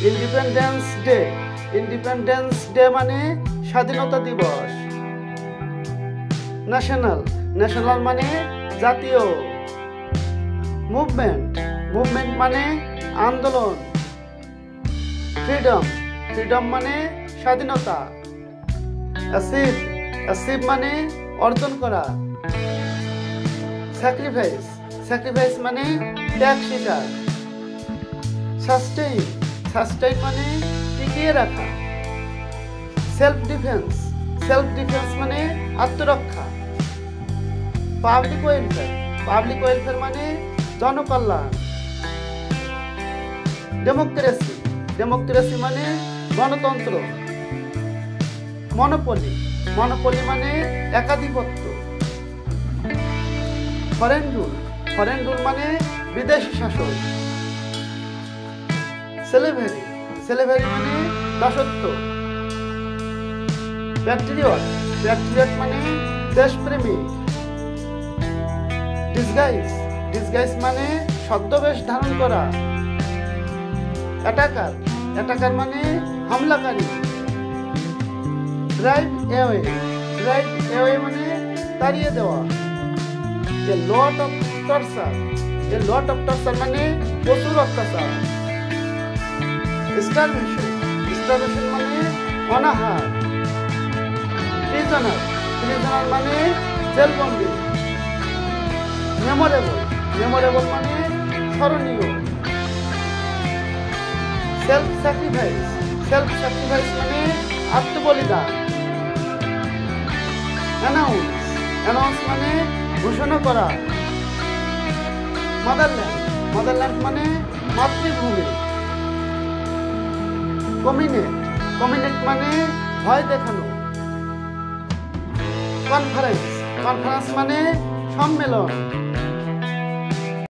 Independence day, independence day মানে স্বাধীনতা দিবস। ন্যাশনাল, ন্যাশনাল মানে জাতীয়। মুভমেন্ট, মুভমেন্ট মানে আন্দোলন। ফ্রিডম, ফ্রিডম মানে স্বাধীনতা। অ্যাচিভ, অ্যাচিভ মানে অর্জন করা। স্যাক্রিফাইস, স্যাক্রিফাইস মানে ত্যাগ স্বীকার। সাস্টেইন, সাস্টেইন মানে টিকিয়ে রাখা। সেলফ ডিফেন্স, সেলফ ডিফেন্স মানে আত্মরক্ষা। পাবলিক ওয়েলফেয়ার, পাবলিক ওয়েলফেয়ার মানে জনকল্যাণ। ডেমোক্রেসি, ডেমোক্রেসি মানে গণতন্ত্র। মনোপলি, মনোপলি মানে একাধিপত্য। ফরেন রুল, ফরেন রুল মানে বিদেশি শাসন। স্লেভারি, স্লেভারি মানে দাসত্ব। প্যাট্রিয়ট, প্যাট্রিয়ট মানে দেশপ্রেমিক। ডিসগাইজ, ডিসগাইজ মানে ছদ্মবেশ ধারণ করা। অ্যাটাকার, অ্যাটাকার মানে হামলাকারী। ড্রাইভ অ্যাওয়ে, ড্রাইভ অ্যাওয়ে মানে তাড়িয়ে দেওয়া। A lot of torture, a lot of torture মানে প্রচুর অত্যাচার। স্টারভেশন, স্টারভেশন মানে অনাহার। প্রিজনার, প্রিজনার মানে জেলবন্দি। মেমোরেবল, মেমোরেবল মানে স্মরণীয়। সেলফ স্যাক্রিফাইস, সেলফ স্যাক্রিফাইস মানে আত্মবলিদান। অ্যানাউন্স, অ্যানাউন্স মানে ঘোষণা করা। মাদারল্যান্ড, মাদারল্যান্ড মানে মাতৃভূমি। কমিউনেট, কমিউনেট মানে ভয় দেখানো। কনফারেন্স, কনফারেন্স মানে সম্মেলন।